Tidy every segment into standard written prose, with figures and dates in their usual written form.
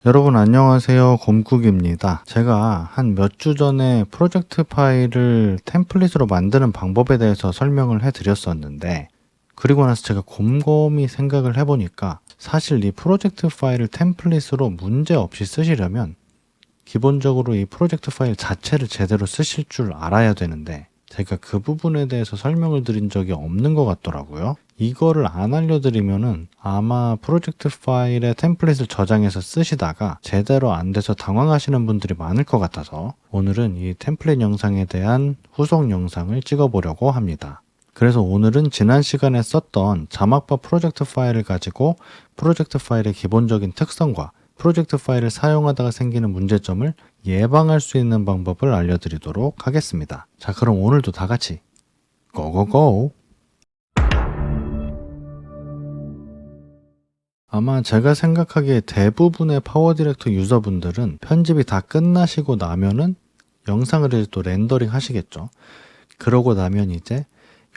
여러분 안녕하세요. 곰국입니다. 제가 한 몇 주 전에 프로젝트 파일을 템플릿으로 만드는 방법에 대해서 설명을 해드렸었는데, 그리고 나서 제가 곰곰이 생각을 해보니까 사실 이 프로젝트 파일을 템플릿으로 문제 없이 쓰시려면 기본적으로 이 프로젝트 파일 자체를 제대로 쓰실 줄 알아야 되는데, 제가 그 부분에 대해서 설명을 드린 적이 없는 것 같더라고요. 이거를 안 알려드리면은 아마 프로젝트 파일의 템플릿을 저장해서 쓰시다가 제대로 안 돼서 당황하시는 분들이 많을 것 같아서 오늘은 이 템플릿 영상에 대한 후속 영상을 찍어보려고 합니다. 그래서 오늘은 지난 시간에 썼던 자막바 프로젝트 파일을 가지고 프로젝트 파일의 기본적인 특성과 프로젝트 파일을 사용하다가 생기는 문제점을 예방할 수 있는 방법을 알려드리도록 하겠습니다. 자, 그럼 오늘도 다 같이 고고고! 아마 제가 생각하기에 대부분의 파워 디렉터 유저분들은 편집이 다 끝나시고 나면은 영상을 이제 또 렌더링 하시겠죠. 그러고 나면 이제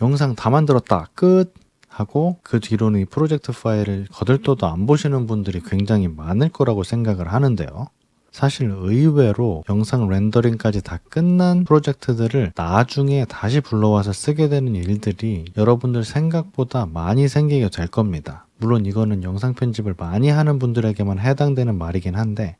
영상 다 만들었다 끝 하고 그 뒤로는 이 프로젝트 파일을 거들떠도 안 보시는 분들이 굉장히 많을 거라고 생각을 하는데요. 사실 의외로 영상 렌더링까지 다 끝난 프로젝트들을 나중에 다시 불러와서 쓰게 되는 일들이 여러분들 생각보다 많이 생기게 될 겁니다. 물론 이거는 영상 편집을 많이 하는 분들에게만 해당되는 말이긴 한데,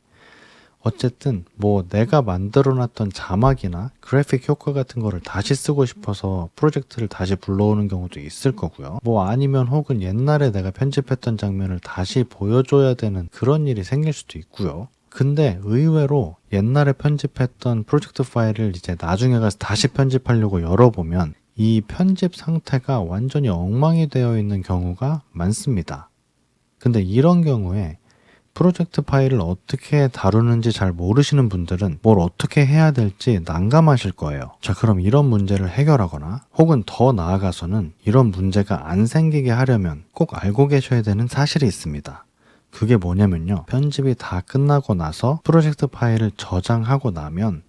어쨌든 뭐 내가 만들어놨던 자막이나 그래픽 효과 같은 거를 다시 쓰고 싶어서 프로젝트를 다시 불러오는 경우도 있을 거고요. 뭐 아니면 혹은 옛날에 내가 편집했던 장면을 다시 보여줘야 되는 그런 일이 생길 수도 있고요. 근데 의외로 옛날에 편집했던 프로젝트 파일을 이제 나중에 가서 다시 편집하려고 열어보면 이 편집 상태가 완전히 엉망이 되어 있는 경우가 많습니다. 근데 이런 경우에 프로젝트 파일을 어떻게 다루는지 잘 모르시는 분들은 뭘 어떻게 해야 될지 난감하실 거예요. 자, 그럼 이런 문제를 해결하거나 혹은 더 나아가서는 이런 문제가 안 생기게 하려면 꼭 알고 계셔야 되는 사실이 있습니다. 그게 뭐냐면요. 편집이 다 끝나고 나서 프로젝트 파일을 저장하고 나면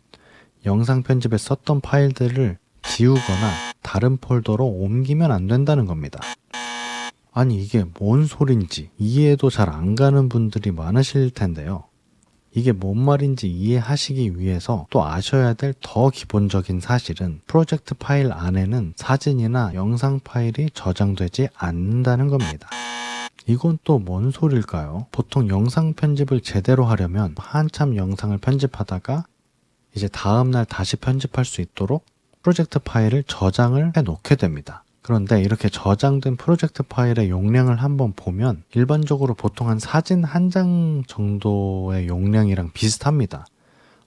영상 편집에 썼던 파일들을 지우거나 다른 폴더로 옮기면 안 된다는 겁니다. 아니 이게 뭔 소린지 이해도 잘 안 가는 분들이 많으실 텐데요. 이게 뭔 말인지 이해하시기 위해서 또 아셔야 될 더 기본적인 사실은 프로젝트 파일 안에는 사진이나 영상 파일이 저장되지 않는다는 겁니다. 이건 또 뭔 소릴까요? 보통 영상 편집을 제대로 하려면 한참 영상을 편집하다가 이제 다음날 다시 편집할 수 있도록 프로젝트 파일을 저장을 해 놓게 됩니다. 그런데 이렇게 저장된 프로젝트 파일의 용량을 한번 보면 일반적으로 보통 한 사진 한 장 정도의 용량이랑 비슷합니다.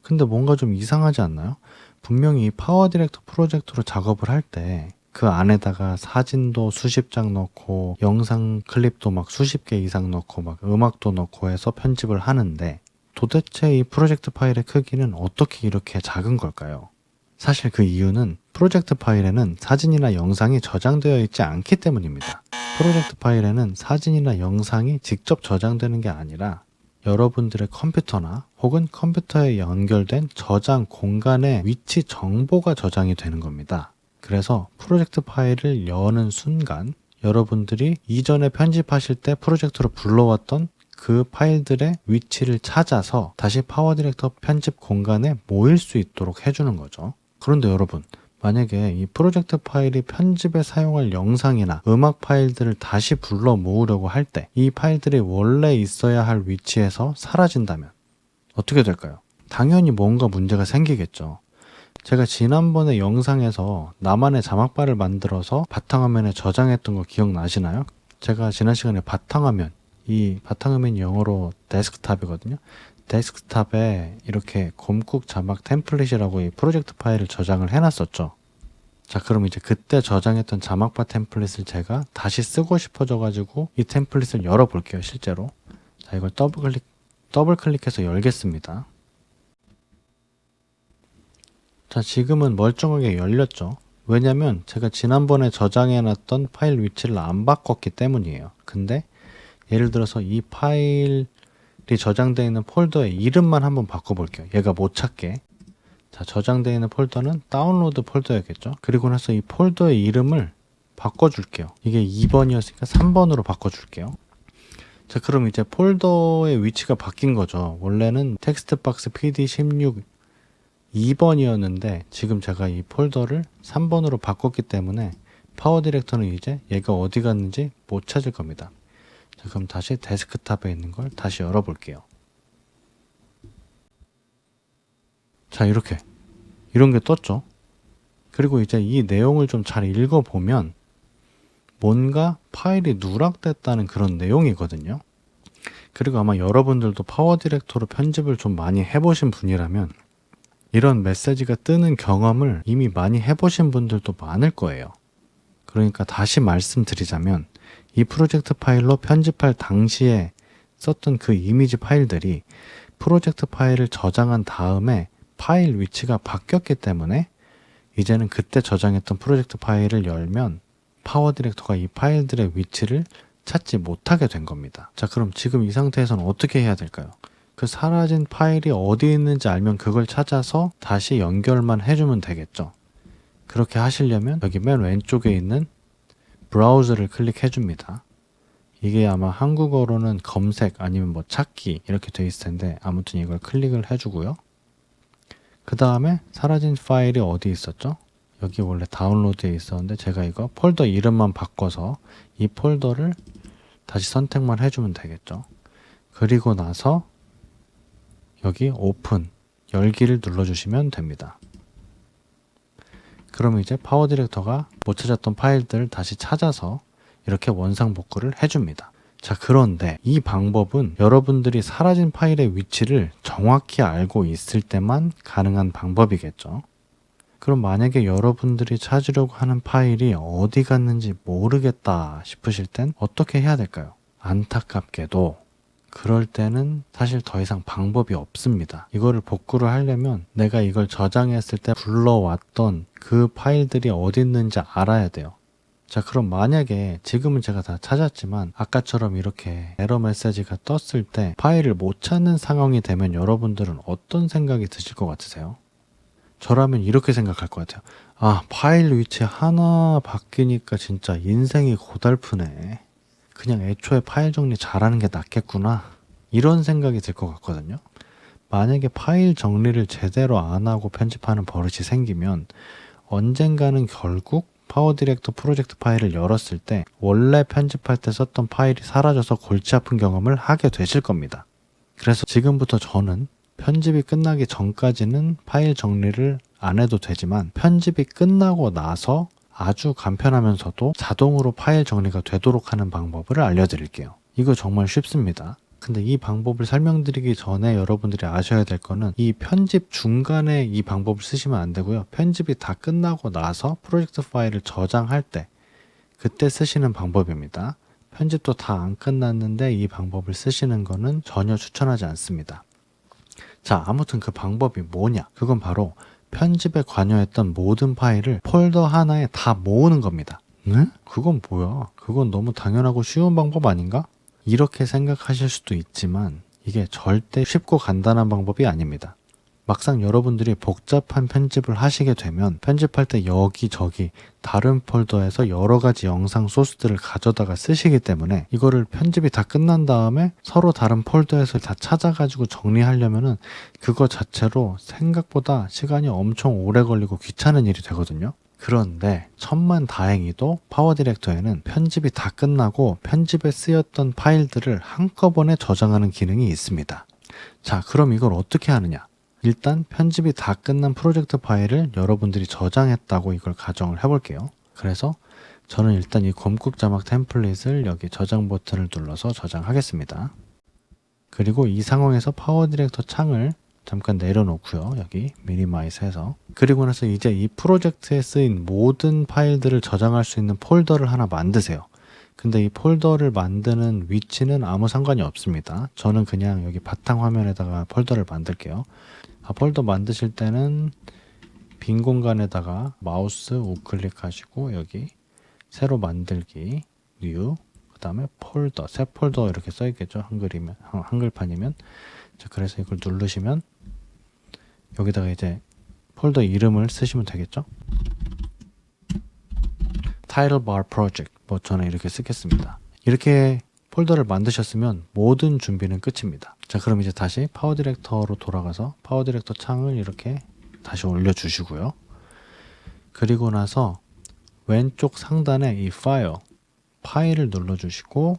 근데 뭔가 좀 이상하지 않나요? 분명히 이 파워 디렉터 프로젝트로 작업을 할 때 그 안에다가 사진도 수십 장 넣고 영상 클립도 막 수십 개 이상 넣고 막 음악도 넣고 해서 편집을 하는데 도대체 이 프로젝트 파일의 크기는 어떻게 이렇게 작은 걸까요? 사실 그 이유는 프로젝트 파일에는 사진이나 영상이 저장되어 있지 않기 때문입니다. 프로젝트 파일에는 사진이나 영상이 직접 저장되는 게 아니라 여러분들의 컴퓨터나 혹은 컴퓨터에 연결된 저장 공간의 위치 정보가 저장이 되는 겁니다. 그래서 프로젝트 파일을 여는 순간 여러분들이 이전에 편집하실 때 프로젝트로 불러왔던 그 파일들의 위치를 찾아서 다시 파워 디렉터 편집 공간에 모일 수 있도록 해주는 거죠. 그런데 여러분, 만약에 이 프로젝트 파일이 편집에 사용할 영상이나 음악 파일들을 다시 불러 모으려고 할 때 이 파일들이 원래 있어야 할 위치에서 사라진다면 어떻게 될까요? 당연히 뭔가 문제가 생기겠죠. 제가 지난번에 영상에서 나만의 자막바를 만들어서 바탕화면에 저장했던 거 기억나시나요? 제가 지난 시간에 바탕화면, 이 바탕화면이 영어로 데스크탑이거든요. 데스크탑에 이렇게 곰국 자막 템플릿이라고 이 프로젝트 파일을 저장을 해놨었죠. 자, 그럼 이제 그때 저장했던 자막바 템플릿을 제가 다시 쓰고 싶어져가지고 이 템플릿을 열어볼게요, 실제로. 자, 이걸 더블 클릭해서 열겠습니다. 자, 지금은 멀쩡하게 열렸죠. 왜냐면 제가 지난번에 저장해놨던 파일 위치를 안 바꿨기 때문이에요. 근데 예를 들어서 이 파일이 저장되어 있는 폴더의 이름만 한번 바꿔볼게요. 얘가 못 찾게. 자, 저장되어 있는 폴더는 다운로드 폴더였겠죠. 그리고 나서 이 폴더의 이름을 바꿔줄게요. 이게 2번이었으니까 3번으로 바꿔줄게요. 자, 그럼 이제 폴더의 위치가 바뀐 거죠. 원래는 텍스트박스 PD16 2번이었는데 지금 제가 이 폴더를 3번으로 바꿨기 때문에 파워 디렉터는 이제 얘가 어디 갔는지 못 찾을 겁니다. 자, 그럼 다시 데스크탑에 있는 걸 다시 열어볼게요. 자, 이런 게 떴죠. 그리고 이제 이 내용을 좀 잘 읽어보면 뭔가 파일이 누락됐다는 그런 내용이거든요. 그리고 아마 여러분들도 파워 디렉터로 편집을 좀 많이 해보신 분이라면 이런 메시지가 뜨는 경험을 이미 많이 해보신 분들도 많을 거예요. 그러니까 다시 말씀드리자면 이 프로젝트 파일로 편집할 당시에 썼던 그 이미지 파일들이 프로젝트 파일을 저장한 다음에 파일 위치가 바뀌었기 때문에 이제는 그때 저장했던 프로젝트 파일을 열면 파워 디렉터가 이 파일들의 위치를 찾지 못하게 된 겁니다. 자, 그럼 지금 이 상태에서는 어떻게 해야 될까요? 그 사라진 파일이 어디 있는지 알면 그걸 찾아서 다시 연결만 해주면 되겠죠. 그렇게 하시려면 여기 맨 왼쪽에 있는 브라우저를 클릭해 줍니다. 이게 아마 한국어로는 검색 아니면 뭐 찾기 이렇게 돼 있을 텐데 아무튼 이걸 클릭을 해주고요. 그 다음에 사라진 파일이 어디 있었죠? 여기 원래 다운로드에 있었는데 제가 이거 폴더 이름만 바꿔서 이 폴더를 다시 선택만 해주면 되겠죠. 그리고 나서 여기 오픈, 열기를 눌러주시면 됩니다. 그럼 이제 파워 디렉터가 못 찾았던 파일들을 다시 찾아서 이렇게 원상복구를 해줍니다. 자, 그런데 이 방법은 여러분들이 사라진 파일의 위치를 정확히 알고 있을 때만 가능한 방법이겠죠. 그럼 만약에 여러분들이 찾으려고 하는 파일이 어디 갔는지 모르겠다 싶으실 땐 어떻게 해야 될까요? 안타깝게도 그럴 때는 사실 더 이상 방법이 없습니다. 이거를 복구를 하려면 내가 이걸 저장했을 때 불러왔던 그 파일들이 어디 있는지 알아야 돼요. 자, 그럼 만약에 지금은 제가 다 찾았지만 아까처럼 이렇게 에러 메시지가 떴을 때 파일을 못 찾는 상황이 되면 여러분들은 어떤 생각이 드실 것 같으세요? 저라면 이렇게 생각할 것 같아요. 아, 파일 위치 하나 바뀌니까 진짜 인생이 고달프네. 그냥 애초에 파일 정리 잘하는 게 낫겠구나. 이런 생각이 들 것 같거든요. 만약에 파일 정리를 제대로 안 하고 편집하는 버릇이 생기면 언젠가는 결국 파워 디렉터 프로젝트 파일을 열었을 때 원래 편집할 때 썼던 파일이 사라져서 골치 아픈 경험을 하게 되실 겁니다. 그래서 지금부터 저는 편집이 끝나기 전까지는 파일 정리를 안 해도 되지만 편집이 끝나고 나서 아주 간편하면서도 자동으로 파일 정리가 되도록 하는 방법을 알려드릴게요. 이거 정말 쉽습니다. 근데 이 방법을 설명드리기 전에 여러분들이 아셔야 될 거는 이 편집 중간에 이 방법을 쓰시면 안 되고요. 편집이 다 끝나고 나서 프로젝트 파일을 저장할 때 그때 쓰시는 방법입니다. 편집도 다 안 끝났는데 이 방법을 쓰시는 거는 전혀 추천하지 않습니다. 자, 아무튼 그 방법이 뭐냐? 그건 바로 편집에 관여했던 모든 파일을 폴더 하나에 다 모으는 겁니다. 네? 그건 뭐야? 그건 너무 당연하고 쉬운 방법 아닌가? 이렇게 생각하실 수도 있지만 이게 절대 쉽고 간단한 방법이 아닙니다. 막상 여러분들이 복잡한 편집을 하시게 되면 편집할 때 여기저기 다른 폴더에서 여러 가지 영상 소스들을 가져다가 쓰시기 때문에 이거를 편집이 다 끝난 다음에 서로 다른 폴더에서 다 찾아가지고 정리하려면은 그거 자체로 생각보다 시간이 엄청 오래 걸리고 귀찮은 일이 되거든요. 그런데 천만다행히도 파워 디렉터에는 편집이 다 끝나고 편집에 쓰였던 파일들을 한꺼번에 저장하는 기능이 있습니다. 자, 그럼 이걸 어떻게 하느냐? 일단 편집이 다 끝난 프로젝트 파일을 여러분들이 저장했다고 이걸 가정을 해볼게요. 그래서 저는 일단 이 검국 자막 템플릿을 여기 저장 버튼을 눌러서 저장하겠습니다. 그리고 이 상황에서 파워 디렉터 창을 잠깐 내려놓고요. 여기 미니마이즈 해서 그리고 나서 이제 이 프로젝트에 쓰인 모든 파일들을 저장할 수 있는 폴더를 하나 만드세요. 근데 이 폴더를 만드는 위치는 아무 상관이 없습니다. 저는 그냥 여기 바탕화면에다가 폴더를 만들게요. 폴더 만드실 때는 빈 공간에다가 마우스 우클릭 하시고 여기 새로 만들기 뉴 그 다음에 폴더 새 폴더 이렇게 써 있겠죠. 한글이면 한글판이면. 자, 그래서 이걸 누르시면 여기다가 이제 폴더 이름을 쓰시면 되겠죠. Title Bar Project 뭐 저는 이렇게 쓰겠습니다. 이렇게 폴더를 만드셨으면 모든 준비는 끝입니다. 자, 그럼 이제 다시 파워 디렉터로 돌아가서 파워 디렉터 창을 이렇게 다시 올려주시고요. 그리고 나서 왼쪽 상단에 이 파일을 눌러주시고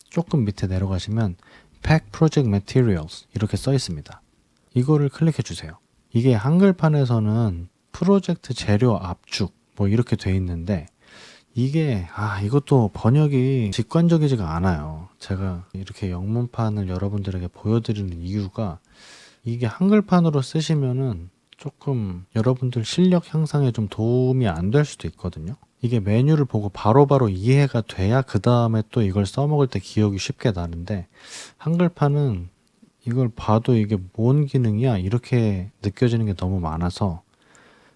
조금 밑에 내려가시면 Pack Project Materials 이렇게 써 있습니다. 이거를 클릭해 주세요. 이게 한글판에서는 프로젝트 재료 압축 뭐 이렇게 돼 있는데 이게 이것도 번역이 직관적이지가 않아요. 제가 이렇게 영문판을 여러분들에게 보여드리는 이유가 이게 한글판으로 쓰시면은 조금 여러분들 실력 향상에 좀 도움이 안 될 수도 있거든요. 이게 메뉴를 보고 바로바로 이해가 돼야 그 다음에 또 이걸 써먹을 때 기억이 쉽게 나는데 한글판은 이걸 봐도 이게 뭔 기능이야 이렇게 느껴지는 게 너무 많아서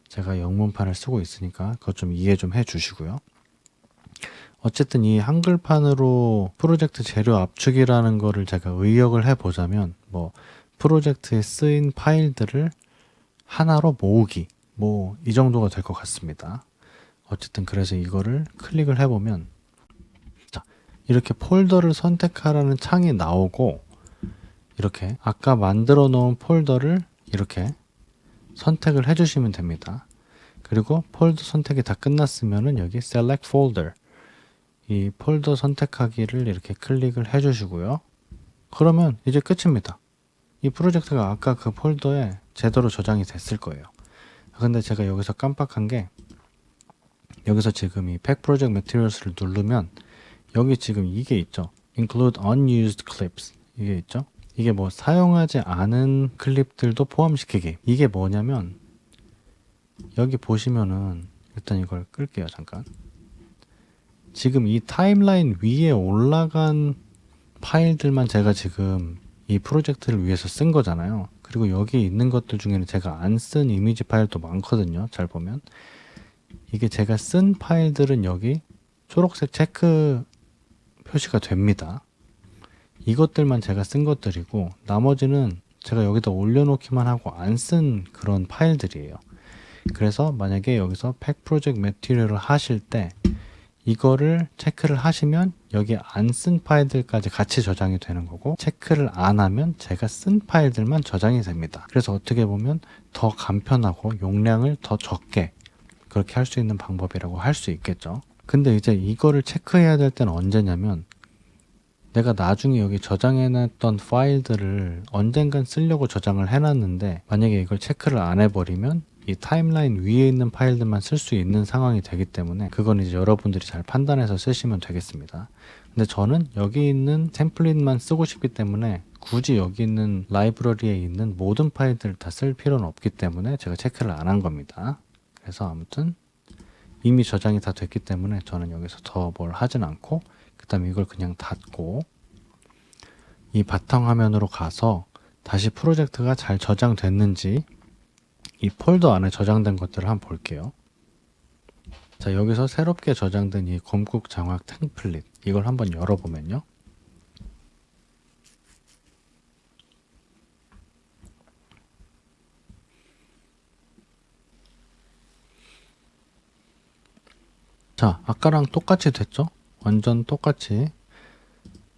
제가 영문판을 쓰고 있으니까 그것 좀 이해 좀 해주시고요. 어쨌든 이 한글판으로 프로젝트 재료 압축이라는 거를 제가 의역을 해보자면 뭐 프로젝트에 쓰인 파일들을 하나로 모으기 뭐 이 정도가 될 것 같습니다. 어쨌든 그래서 이거를 클릭을 해보면 자, 이렇게 폴더를 선택하라는 창이 나오고 이렇게 아까 만들어 놓은 폴더를 이렇게 선택을 해주시면 됩니다. 그리고 폴더 선택이 다 끝났으면은 여기 Select Folder 이 폴더 선택하기를 이렇게 클릭을 해주시고요. 그러면 이제 끝입니다. 이 프로젝트가 아까 그 폴더에 제대로 저장이 됐을 거예요. 근데 제가 여기서 깜빡한 게 여기서 지금 이 Pack Project Materials를 누르면 여기 지금 이게 있죠. Include Unused Clips 이게 있죠. 이게 뭐 사용하지 않은 클립들도 포함시키기. 이게 뭐냐면 여기 보시면은 일단 이걸 끌게요. 잠깐. 지금 이 타임라인 위에 올라간 파일들만 제가 지금 이 프로젝트를 위해서 쓴 거잖아요. 그리고 여기 있는 것들 중에는 제가 안 쓴 이미지 파일도 많거든요. 잘 보면 이게 제가 쓴 파일들은 여기 초록색 체크 표시가 됩니다. 이것들만 제가 쓴 것들이고 나머지는 제가 여기다 올려놓기만 하고 안 쓴 그런 파일들이에요. 그래서 만약에 여기서 Pack Project Material을 하실 때 이거를 체크를 하시면 여기 안 쓴 파일들까지 같이 저장이 되는 거고 체크를 안 하면 제가 쓴 파일들만 저장이 됩니다. 그래서 어떻게 보면 더 간편하고 용량을 더 적게 그렇게 할 수 있는 방법이라고 할 수 있겠죠. 근데 이제 이거를 체크해야 될 때는 언제냐면 내가 나중에 여기 저장해놨던 파일들을 언젠간 쓰려고 저장을 해놨는데 만약에 이걸 체크를 안 해버리면 이 타임라인 위에 있는 파일들만 쓸 수 있는 상황이 되기 때문에 그건 이제 여러분들이 잘 판단해서 쓰시면 되겠습니다. 근데 저는 여기 있는 템플릿만 쓰고 싶기 때문에 굳이 여기 있는 라이브러리에 있는 모든 파일들을 다 쓸 필요는 없기 때문에 제가 체크를 안 한 겁니다. 그래서 아무튼 이미 저장이 다 됐기 때문에 저는 여기서 더 뭘 하진 않고 그 다음에 이걸 그냥 닫고 이 바탕화면으로 가서 다시 프로젝트가 잘 저장됐는지 이 폴더 안에 저장된 것들을 한번 볼게요. 자, 여기서 새롭게 저장된 이 곰국 장학 템플릿 이걸 한번 열어보면요. 자, 아까랑 똑같이 됐죠? 완전 똑같이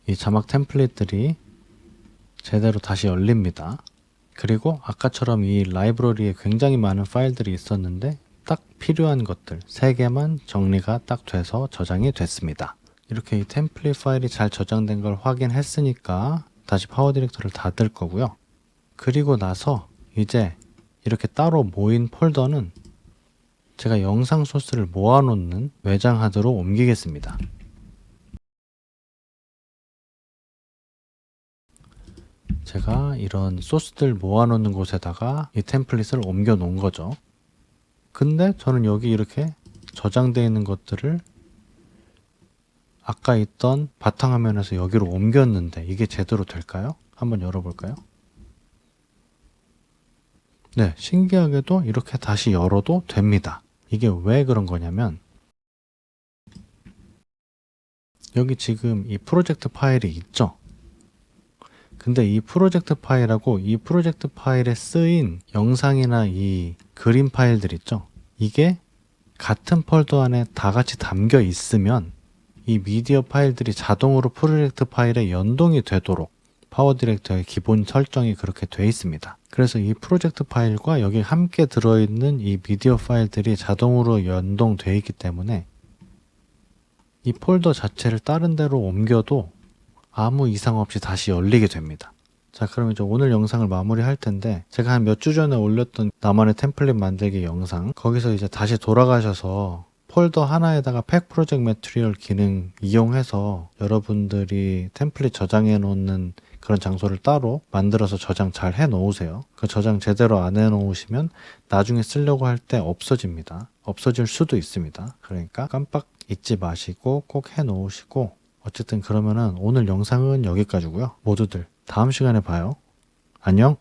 이 자막 템플릿들이 제대로 다시 열립니다. 그리고 아까처럼 이 라이브러리에 굉장히 많은 파일들이 있었는데 딱 필요한 것들 3개만 정리가 딱 돼서 저장이 됐습니다. 이렇게 이 템플릿 파일이 잘 저장된 걸 확인했으니까 다시 파워 디렉터를 닫을 거고요. 그리고 나서 이제 이렇게 따로 모인 폴더는 제가 영상 소스를 모아놓는 외장 하드로 옮기겠습니다. 제가 이런 소스들 모아놓는 곳에다가 이 템플릿을 옮겨 놓은 거죠. 근데 저는 여기 이렇게 저장되어 있는 것들을 아까 있던 바탕화면에서 여기로 옮겼는데 이게 제대로 될까요? 한번 열어볼까요? 네, 신기하게도 이렇게 다시 열어도 됩니다. 이게 왜 그런 거냐면 여기 지금 이 프로젝트 파일이 있죠? 근데 이 프로젝트 파일하고 이 프로젝트 파일에 쓰인 영상이나 이 그림 파일들 있죠? 이게 같은 폴더 안에 다 같이 담겨 있으면 이 미디어 파일들이 자동으로 프로젝트 파일에 연동이 되도록 파워 디렉터의 기본 설정이 그렇게 돼 있습니다. 그래서 이 프로젝트 파일과 여기 함께 들어있는 이 미디어 파일들이 자동으로 연동돼 있기 때문에 이 폴더 자체를 다른 데로 옮겨도 아무 이상 없이 다시 열리게 됩니다. 자, 그럼 이제 오늘 영상을 마무리할 텐데, 제가 한 몇 주 전에 올렸던 나만의 템플릿 만들기 영상, 거기서 이제 다시 돌아가셔서 폴더 하나에다가 팩 프로젝트 매트리얼 기능 이용해서 여러분들이 템플릿 저장해 놓는 그런 장소를 따로 만들어서 저장 잘 해 놓으세요. 그 저장 제대로 안 해 놓으시면 나중에 쓰려고 할 때 없어집니다. 없어질 수도 있습니다. 그러니까 깜빡 잊지 마시고 꼭 해 놓으시고, 어쨌든 그러면은 오늘 영상은 여기까지고요. 모두들 다음 시간에 봐요. 안녕.